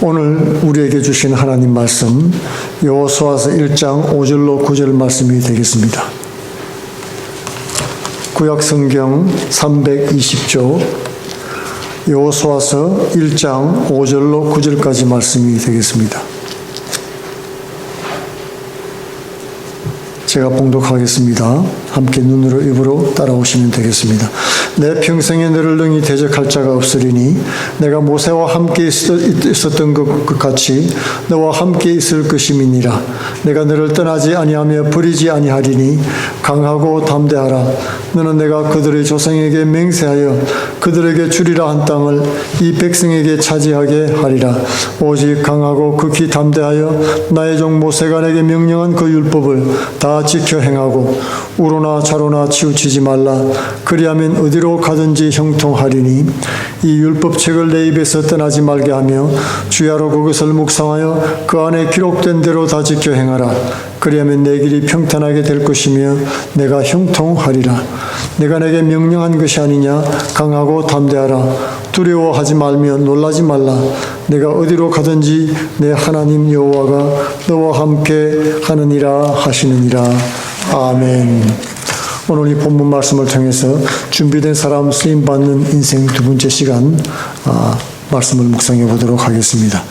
오늘 우리에게 주신 하나님 말씀 여호수아서 1장 5절로 9절 말씀이 되겠습니다. 구약성경 320조 여호수아서 1장 5절로 9절까지 말씀이 되겠습니다. 제가 봉독하겠습니다. 함께 눈으로 입으로 따라오시면 되겠습니다. 내 평생에 너를 능히 대적할 자가 없으리니 내가 모세와 함께 있었던 것 같이 너와 함께 있을 것임이니라. 내가 너를 떠나지 아니하며 버리지 아니하리니 강하고 담대하라. 너는 내가 그들의 조상에게 맹세하여 그들에게 주리라 한 땅을 이 백성에게 차지하게 하리라. 오직 강하고 극히 담대하여 나의 종 모세가 내게 명령한 그 율법을 다 지켜 행하고 우로나 좌로나 치우치지 말라. 그리하면 어디로 가든지 형통하리니 이 율법책을 내 입에서 떠나지 말게 하며 주야로 그것을 묵상하여 그 안에 기록된 대로 다 지켜 행하라. 그리하면 내 길이 평탄하게 될 것이며 내가 형통하리라. 내가 내게 명령한 것이 아니냐. 강하고 담대하라. 두려워하지 말며 놀라지 말라. 내가 어디로 가든지 내 하나님 여호와가 너와 함께 하느니라 하시느니라. 아멘. 오늘 이 본문 말씀을 통해서 준비된 사람 쓰임받는 인생 두 번째 시간 말씀을 묵상해 보도록 하겠습니다.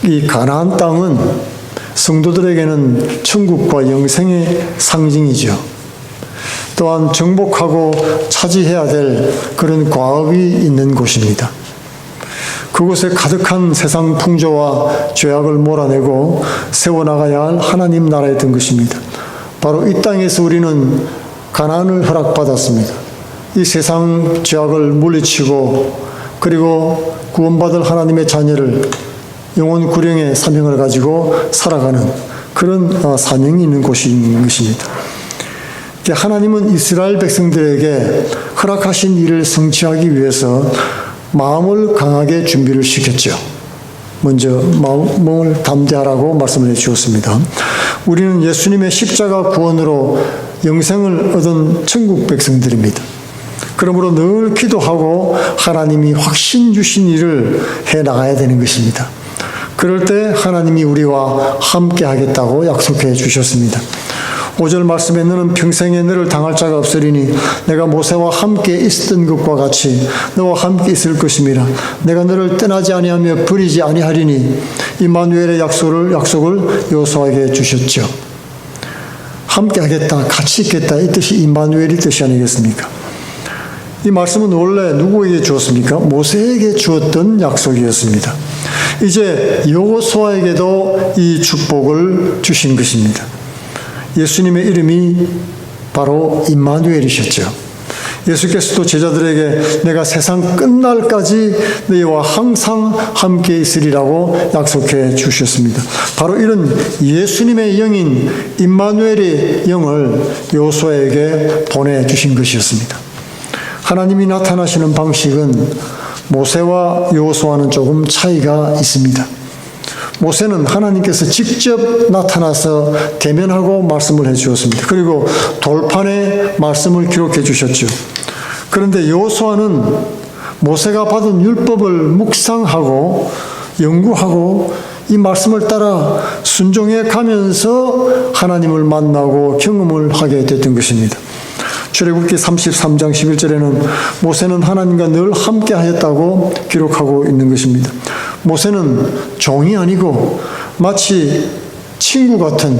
이 가나안 땅은 성도들에게는 천국과 영생의 상징이죠. 또한 정복하고 차지해야 될 그런 과업이 있는 곳입니다. 그곳에 가득한 세상 풍조와 죄악을 몰아내고 세워나가야 할 하나님 나라였던 것입니다. 바로 이 땅에서 우리는 가나안을 허락받았습니다. 이 세상 죄악을 물리치고 그리고 구원받을 하나님의 자녀를 영혼 구령의 사명을 가지고 살아가는 그런 사명이 있는 곳인 것입니다. 하나님은 이스라엘 백성들에게 허락하신 일을 성취하기 위해서 마음을 강하게 준비를 시켰죠. 먼저 마음을 담대하라고 말씀을 해주었습니다. 우리는 예수님의 십자가 구원으로 영생을 얻은 천국 백성들입니다. 그러므로 늘 기도하고 하나님이 확신 주신 일을 해나가야 되는 것입니다. 그럴 때 하나님이 우리와 함께 하겠다고 약속해 주셨습니다. 5절 말씀에 너는 평생에 너를 당할 자가 없으리니 내가 모세와 함께 있었던 것과 같이 너와 함께 있을 것임이라. 내가 너를 떠나지 아니하며 버리지 아니하리니 임마누엘의 약속을 여호수아에게 주셨죠. 함께 하겠다, 같이 있겠다, 이 뜻이 임마누엘의 뜻이 아니겠습니까? 이 말씀은 원래 누구에게 주었습니까? 모세에게 주었던 약속이었습니다. 이제 여호수아에게도 이 축복을 주신 것입니다. 예수님의 이름이 바로 임마누엘이셨죠. 예수께서도 제자들에게 내가 세상 끝날까지 너희와 항상 함께 있으리라고 약속해 주셨습니다. 바로 이런 예수님의 영인 임마누엘의 영을 여호수아에게 보내주신 것이었습니다. 하나님이 나타나시는 방식은 모세와 여호수아는 조금 차이가 있습니다. 모세는 하나님께서 직접 나타나서 대면하고 말씀을 해주었습니다. 그리고 돌판에 말씀을 기록해 주셨죠. 그런데 여호수아는 모세가 받은 율법을 묵상하고 연구하고 이 말씀을 따라 순종해 가면서 하나님을 만나고 경험을 하게 됐던 것입니다. 출애굽기 33장 11절에는 모세는 하나님과 늘 함께 하였다고 기록하고 있는 것입니다. 모세는 종이 아니고 마치 친구 같은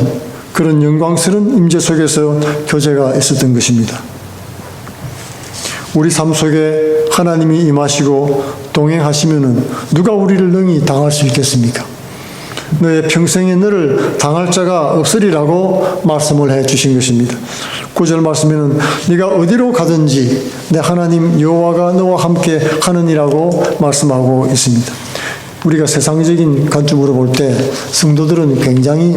그런 영광스러운 임재 속에서 교제가 있었던 것입니다. 우리 삶 속에 하나님이 임하시고 동행하시면은 누가 우리를 능히 당할 수 있겠습니까? 너의 평생에 너를 당할 자가 없으리라고 말씀을 해 주신 것입니다. 9절 말씀에는 네가 어디로 가든지 내 하나님 여호와가 너와 함께 하느니라고 말씀하고 있습니다. 우리가 세상적인 관점으로 볼 때 성도들은 굉장히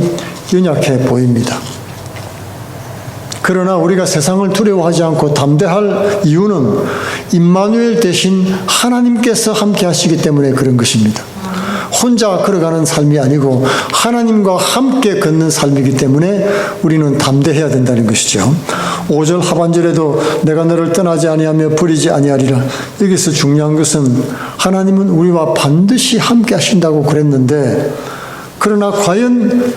연약해 보입니다. 그러나 우리가 세상을 두려워하지 않고 담대할 이유는 임마누엘 대신 하나님께서 함께 하시기 때문에 그런 것입니다. 혼자 걸어가는 삶이 아니고 하나님과 함께 걷는 삶이기 때문에 우리는 담대해야 된다는 것이죠. 5절 하반절에도 내가 너를 떠나지 아니하며 버리지 아니하리라. 여기서 중요한 것은 하나님은 우리와 반드시 함께 하신다고 그랬는데, 그러나 과연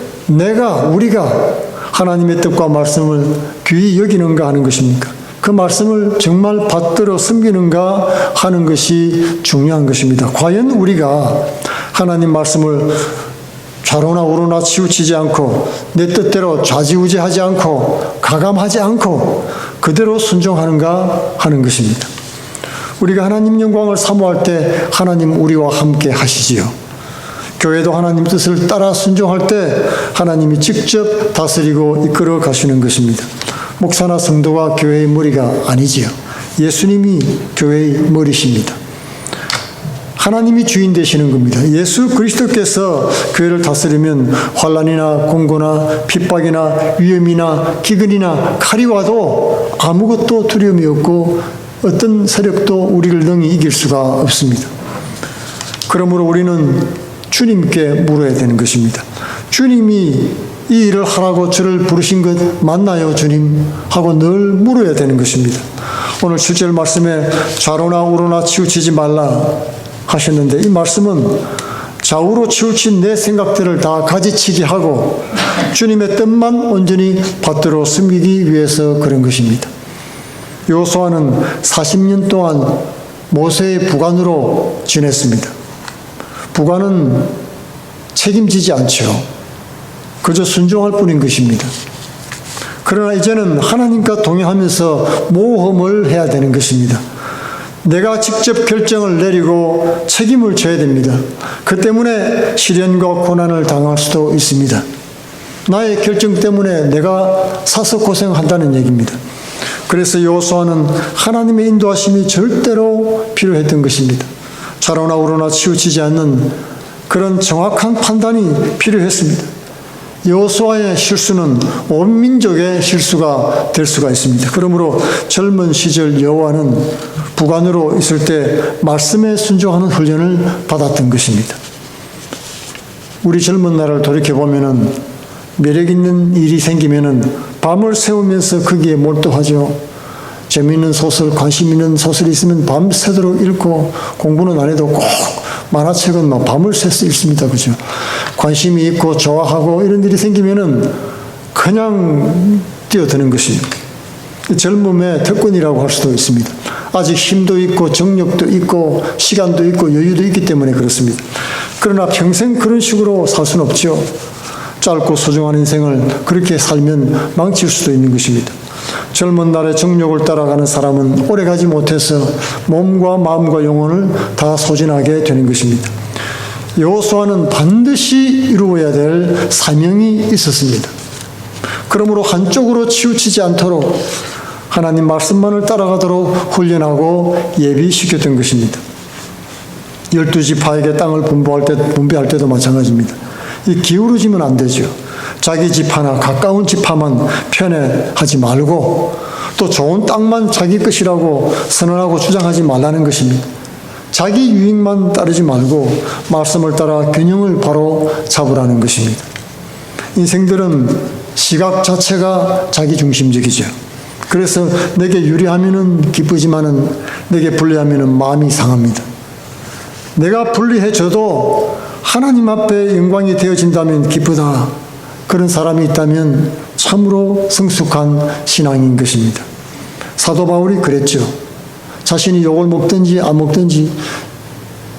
우리가 하나님의 뜻과 말씀을 귀히 여기는가 하는 것입니까? 그 말씀을 정말 받들어 섬기는가 하는 것이 중요한 것입니다. 과연 우리가 하나님 말씀을 좌로나 우로나 치우치지 않고 내 뜻대로 좌지우지하지 않고 가감하지 않고 그대로 순종하는가 하는 것입니다. 우리가 하나님 영광을 사모할 때 하나님 우리와 함께 하시지요. 교회도 하나님 뜻을 따라 순종할 때 하나님이 직접 다스리고 이끌어 가시는 것입니다. 목사나 성도가 교회의 머리가 아니지요. 예수님이 교회의 머리십니다. 하나님이 주인 되시는 겁니다. 예수 그리스도께서 교회를 다스리면 환난이나 공고나 핍박이나 위험이나 기근이나 칼이 와도 아무것도 두려움이 없고 어떤 세력도 우리를 능히 이길 수가 없습니다. 그러므로 우리는 주님께 물어야 되는 것입니다. 주님이 이 일을 하라고 저를 부르신 것 맞나요, 주님? 하고 늘 물어야 되는 것입니다. 오늘 7절 말씀에 좌로나 우로나 치우치지 말라 하셨는데, 이 말씀은 좌우로 치우친 내 생각들을 다 가지치게 하고 주님의 뜻만 온전히 받들어 섬기기 위해서 그런 것입니다. 여호수아는 40년 동안 모세의 부관으로 지냈습니다. 부관은 책임지지 않죠. 그저 순종할 뿐인 것입니다. 그러나 이제는 하나님과 동행하면서 모험을 해야 되는 것입니다. 내가 직접 결정을 내리고 책임을 져야 됩니다. 그 때문에 시련과 고난을 당할 수도 있습니다. 나의 결정 때문에 내가 사서 고생한다는 얘기입니다. 그래서 여호수아는 하나님의 인도하심이 절대로 필요했던 것입니다. 좌로나 우로나 치우치지 않는 그런 정확한 판단이 필요했습니다. 여호수아의 실수는 온 민족의 실수가 될 수가 있습니다. 그러므로 젊은 시절 여호와는 부관으로 있을 때 말씀에 순종하는 훈련을 받았던 것입니다. 우리 젊은 날을 돌이켜보면 매력 있는 일이 생기면 밤을 새우면서 거기에 몰두하죠. 재미있는 소설, 관심 있는 소설이 있으면 밤새도록 읽고, 공부는 안 해도 꼭 만화책은 밤을 새서 읽습니다. 그죠? 관심이 있고 좋아하고 이런 일이 생기면은 그냥 뛰어드는 것입니다. 젊음의 특권이라고 할 수도 있습니다. 아직 힘도 있고 정력도 있고 시간도 있고 여유도 있기 때문에 그렇습니다. 그러나 평생 그런 식으로 살 수는 없죠. 짧고 소중한 인생을 그렇게 살면 망칠 수도 있는 것입니다. 젊은 날의 정욕을 따라가는 사람은 오래가지 못해서 몸과 마음과 영혼을 다 소진하게 되는 것입니다. 여호수아는 반드시 이루어야 될 사명이 있었습니다. 그러므로 한쪽으로 치우치지 않도록 하나님 말씀만을 따라가도록 훈련하고 예비시켰던 것입니다. 12지파에게 땅을 분배할 때도 마찬가지입니다. 이 기울어지면 안 되죠. 자기 지파나 가까운 지파만 편애하지 말고 또 좋은 땅만 자기 것이라고 선언하고 주장하지 말라는 것입니다. 자기 유익만 따르지 말고 말씀을 따라 균형을 바로 잡으라는 것입니다. 인생들은 시각 자체가 자기 중심적이죠. 그래서 내게 유리하면은 기쁘지만은 내게 불리하면은 마음이 상합니다. 내가 불리해져도 하나님 앞에 영광이 되어진다면 기쁘다. 그런 사람이 있다면 참으로 성숙한 신앙인 것입니다. 사도 바울이 그랬죠. 자신이 욕을 먹든지 안 먹든지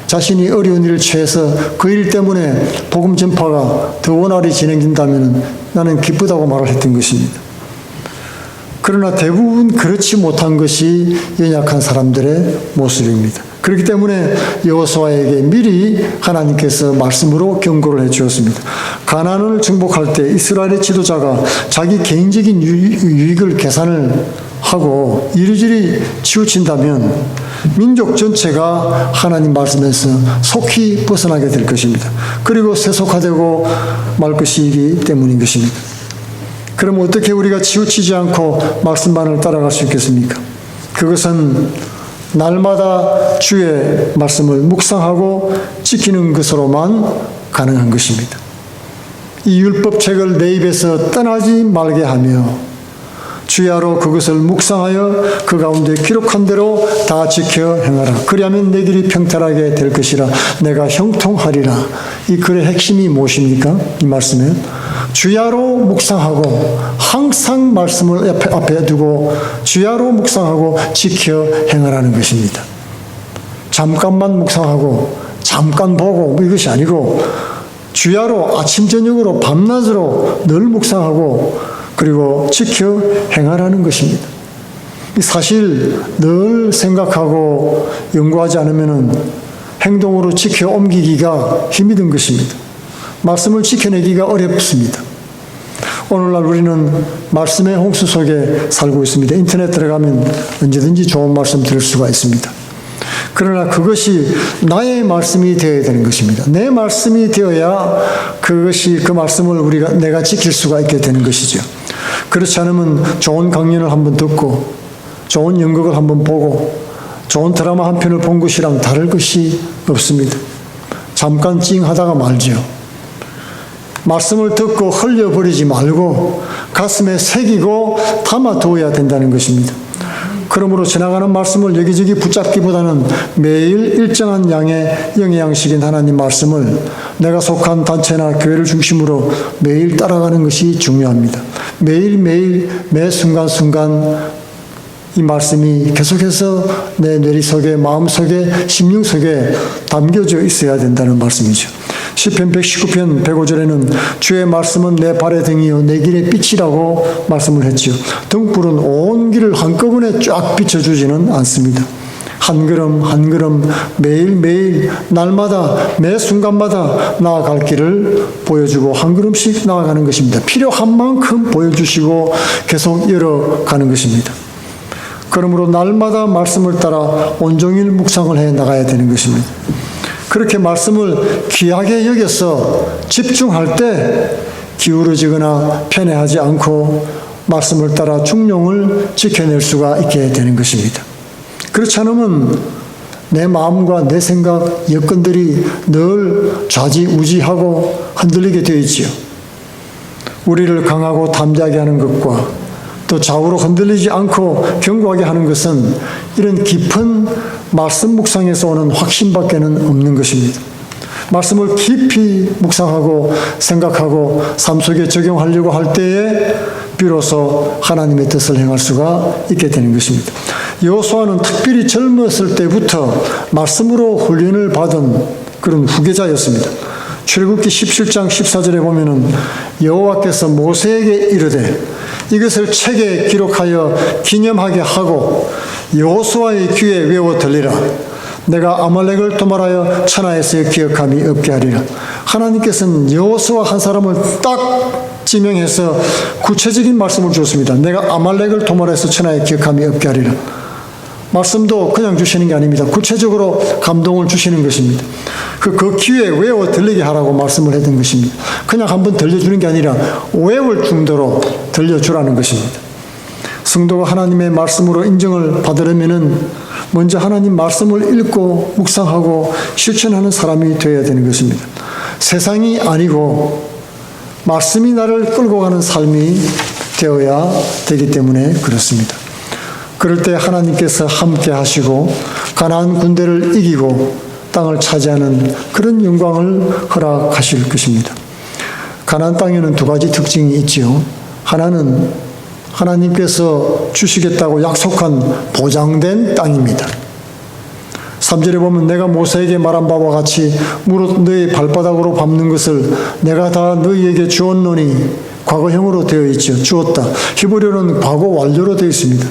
자신이 어려운 일을 취해서 그 일 때문에 복음 전파가 더 원활히 진행된다면 나는 기쁘다고 말을 했던 것입니다. 그러나 대부분 그렇지 못한 것이 연약한 사람들의 모습입니다. 그렇기 때문에 여호수아에게 미리 하나님께서 말씀으로 경고를 해 주었습니다. 가나안을 정복할 때 이스라엘의 지도자가 자기 개인적인 유익을 계산을 하고 이리저리 치우친다면 민족 전체가 하나님 말씀에서 속히 벗어나게 될 것입니다. 그리고 세속화되고 말 것이기 때문인 것입니다. 그럼 어떻게 우리가 치우치지 않고 말씀만을 따라갈 수 있겠습니까? 그것은 날마다 주의 말씀을 묵상하고 지키는 것으로만 가능한 것입니다. 이 율법책을 내 입에서 떠나지 말게 하며 주야로 그것을 묵상하여 그 가운데 기록한 대로 다 지켜 행하라. 그리하면 내 길이 평탄하게 될 것이라. 내가 형통하리라. 이 글의 핵심이 무엇입니까? 이 말씀에 주야로 묵상하고 항상 말씀을 앞에 두고 주야로 묵상하고 지켜 행하라는 것입니다. 잠깐만 묵상하고 잠깐 보고 이것이 아니고 주야로 아침 저녁으로 밤낮으로 늘 묵상하고 그리고 지켜 행하라는 것입니다. 사실 늘 생각하고 연구하지 않으면 행동으로 지켜 옮기기가 힘이 든 것입니다. 말씀을 지켜내기가 어렵습니다. 오늘날 우리는 말씀의 홍수 속에 살고 있습니다. 인터넷 들어가면 언제든지 좋은 말씀 들을 수가 있습니다. 그러나 그것이 나의 말씀이 되어야 되는 것입니다. 내 말씀이 되어야 그것이 그 말씀을 내가 지킬 수가 있게 되는 것이죠. 그렇지 않으면 좋은 강연을 한번 듣고 좋은 연극을 한번 보고 좋은 드라마 한 편을 본 것이랑 다를 것이 없습니다. 잠깐 찡하다가 말죠. 말씀을 듣고 흘려버리지 말고 가슴에 새기고 담아두어야 된다는 것입니다. 그러므로 지나가는 말씀을 여기저기 붙잡기보다는 매일 일정한 양의 영의 양식인 하나님 말씀을 내가 속한 단체나 교회를 중심으로 매일 따라가는 것이 중요합니다. 매일매일 매 순간순간 이 말씀이 계속해서 내 뇌리 속에, 마음 속에, 심령 속에 담겨져 있어야 된다는 말씀이죠. 시편 119편 105절에는 주의 말씀은 내 발의 등이요 내 길의 빛이라고 말씀을 했지요. 등불은 온 길을 한꺼번에 쫙 비춰주지는 않습니다. 한 걸음 한 걸음 매일매일 날마다 매 순간마다 나아갈 길을 보여주고 한 걸음씩 나아가는 것입니다. 필요한 만큼 보여주시고 계속 열어가는 것입니다. 그러므로 날마다 말씀을 따라 온종일 묵상을 해 나가야 되는 것입니다. 그렇게 말씀을 귀하게 여겨서 집중할 때 기울어지거나 편애하지 않고 말씀을 따라 중용을 지켜낼 수가 있게 되는 것입니다. 그렇지 않으면 내 마음과 내 생각, 여건들이 늘 좌지우지하고 흔들리게 되어 있지요. 우리를 강하고 담대하게 하는 것과 또 좌우로 흔들리지 않고 견고하게 하는 것은 이런 깊은 말씀 묵상에서 오는 확신밖에는 없는 것입니다. 말씀을 깊이 묵상하고 생각하고 삶 속에 적용하려고 할 때에 비로소 하나님의 뜻을 행할 수가 있게 되는 것입니다. 여호수아는 특별히 젊었을 때부터 말씀으로 훈련을 받은 그런 후계자였습니다. 출애굽기 17장 14절에 보면은 여호와께서 모세에게 이르되 이것을 책에 기록하여 기념하게 하고 여호수아의 귀에 외워 들리라. 내가 아말렉을 도말하여 천하에서 기억함이 없게 하리라. 하나님께서는 여호수아 한 사람을 딱 지명해서 구체적인 말씀을 주었습니다. 내가 아말렉을 도말해서 천하에 기억함이 없게 하리라. 말씀도 그냥 주시는 게 아닙니다. 구체적으로 감동을 주시는 것입니다. 그 귀에 외워 들리게 하라고 말씀을 했던 것입니다. 그냥 한번 들려주는 게 아니라 외울 정도로 들려주라는 것입니다. 성도가 하나님의 말씀으로 인정을 받으려면은 먼저 하나님 말씀을 읽고 묵상하고 실천하는 사람이 되어야 되는 것입니다. 세상이 아니고 말씀이 나를 끌고 가는 삶이 되어야 되기 때문에 그렇습니다. 그럴 때 하나님께서 함께 하시고 가나안 군대를 이기고 땅을 차지하는 그런 영광을 허락하실 것입니다. 가나안 땅에는 두 가지 특징이 있지요. 하나는 하나님께서 주시겠다고 약속한 보장된 땅입니다. 3절에 보면 내가 모세에게 말한 바와 같이 무릇 너희 발바닥으로 밟는 것을 내가 다 너희에게 주었노니 과거형으로 되어 있죠. 주었다. 히브리어는 과거 완료로 되어 있습니다.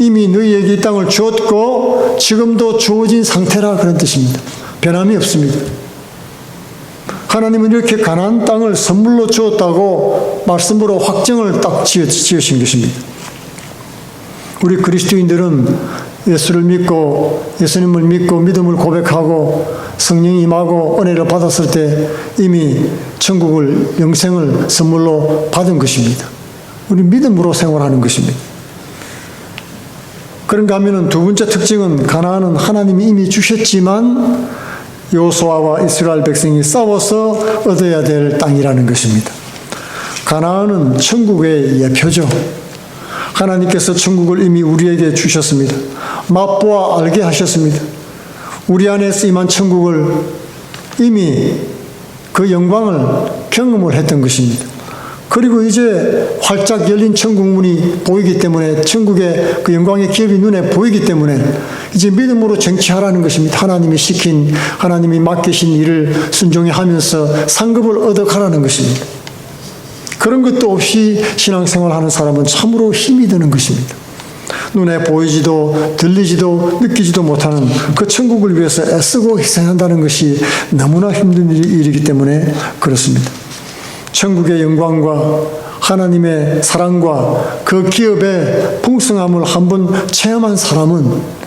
이미 너희에게 이 땅을 주었고 지금도 주어진 상태라 그런 뜻입니다. 변함이 없습니다. 하나님은 이렇게 가나안 땅을 선물로 주었다고 말씀으로 확정을 딱 지으신 것입니다. 우리 그리스도인들은 예수를 믿고 예수님을 믿고 믿음을 고백하고 성령이 임하고 은혜를 받았을 때 이미 천국을 영생을 선물로 받은 것입니다. 우리 믿음으로 생활하는 것입니다. 그런가 하면은 두 번째 특징은 가나안은 하나님이 이미 주셨지만 여호수아와 이스라엘 백성이 싸워서 얻어야 될 땅이라는 것입니다. 가나안은 천국의 예표죠. 하나님께서 천국을 이미 우리에게 주셨습니다. 맛보아 알게 하셨습니다. 우리 안에 임한 천국을 이미 그 영광을 경험을 했던 것입니다. 그리고 이제 활짝 열린 천국 문이 보이기 때문에 천국의 그 영광의 기업이 눈에 보이기 때문에 이제 믿음으로 정치하라는 것입니다. 하나님이 시킨, 하나님이 맡기신 일을 순종히 하면서 상급을 얻어가라는 것입니다. 그런 것도 없이 신앙생활하는 사람은 참으로 힘이 드는 것입니다. 눈에 보이지도 들리지도 느끼지도 못하는 그 천국을 위해서 애쓰고 희생한다는 것이 너무나 힘든 일이기 때문에 그렇습니다. 천국의 영광과 하나님의 사랑과 그 기업의 풍성함을 한번 체험한 사람은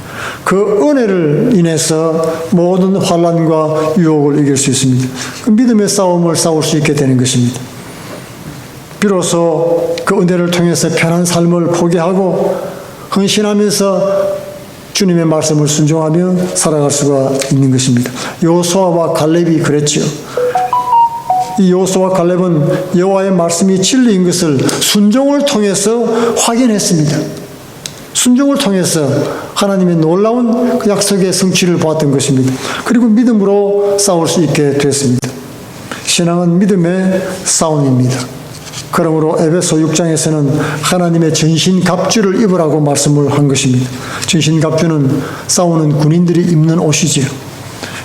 그 은혜를 인해서 모든 환난과 유혹을 이길 수 있습니다. 그 믿음의 싸움을 싸울 수 있게 되는 것입니다. 비로소 그 은혜를 통해서 편한 삶을 포기하고 헌신하면서 주님의 말씀을 순종하며 살아갈 수가 있는 것입니다. 여호수아와 갈렙이 그랬죠. 이 여호수아와 갈렙은 여호와의 말씀이 진리인 것을 순종을 통해서 확인했습니다. 순종을 통해서 하나님의 놀라운 그 약속의 성취를 보았던 것입니다. 그리고 믿음으로 싸울 수 있게 됐습니다. 신앙은 믿음의 싸움입니다. 그러므로 에베소 6장에서는 하나님의 전신갑주를 입으라고 말씀을 한 것입니다. 전신갑주는 싸우는 군인들이 입는 옷이지요.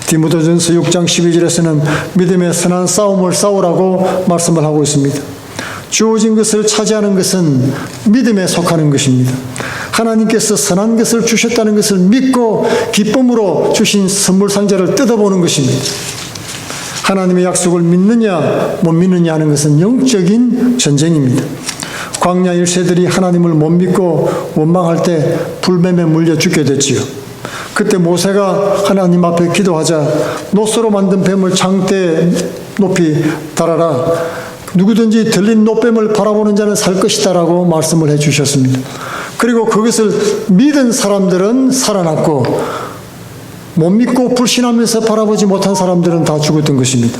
디모데전서 6장 12절에서는 믿음의 선한 싸움을 싸우라고 말씀을 하고 있습니다. 주어진 것을 차지하는 것은 믿음에 속하는 것입니다. 하나님께서 선한 것을 주셨다는 것을 믿고 기쁨으로 주신 선물 상자를 뜯어보는 것입니다. 하나님의 약속을 믿느냐 못 믿느냐 하는 것은 영적인 전쟁입니다. 광야 1세들이 하나님을 못 믿고 원망할 때 불뱀에 물려 죽게 됐지요. 그때 모세가 하나님 앞에 기도하자 노소로 만든 뱀을 장대 높이 달아라. 누구든지 들린 노뱀을 바라보는 자는 살 것이다 라고 말씀을 해 주셨습니다. 그리고 그것을 믿은 사람들은 살아났고 못 믿고 불신하면서 바라보지 못한 사람들은 다 죽었던 것입니다.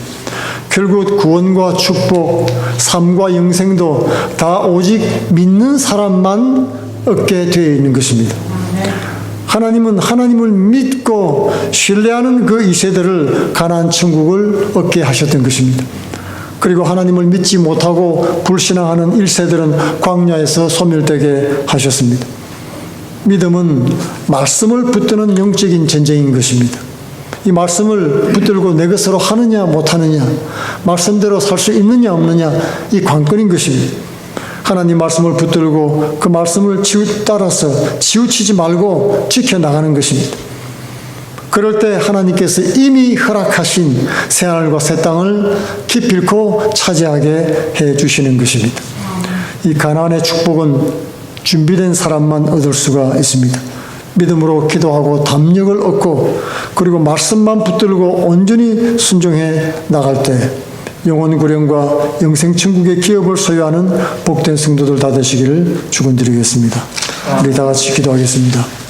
결국 구원과 축복, 삶과 영생도 다 오직 믿는 사람만 얻게 되어 있는 것입니다. 하나님은 하나님을 믿고 신뢰하는 그 2세들을 가나안 천국을 얻게 하셨던 것입니다. 그리고 하나님을 믿지 못하고 불신앙하는 1세들은 광야에서 소멸되게 하셨습니다. 믿음은 말씀을 붙드는 영적인 전쟁인 것입니다. 이 말씀을 붙들고 내 것으로 하느냐 못하느냐, 말씀대로 살 수 있느냐 없느냐, 이 관건인 것입니다. 하나님 말씀을 붙들고 그 말씀을 따라서 치우치지 말고 지켜나가는 것입니다. 그럴 때 하나님께서 이미 허락하신 새하늘과 새 땅을 기필코 차지하게 해주시는 것입니다. 이 가나안의 축복은 준비된 사람만 얻을 수가 있습니다. 믿음으로 기도하고 담력을 얻고 그리고 말씀만 붙들고 온전히 순종해 나갈 때 영원 구령과 영생 천국의 기업을 소유하는 복된 성도들 다 되시기를 축원드리겠습니다. 우리 다 같이 기도하겠습니다.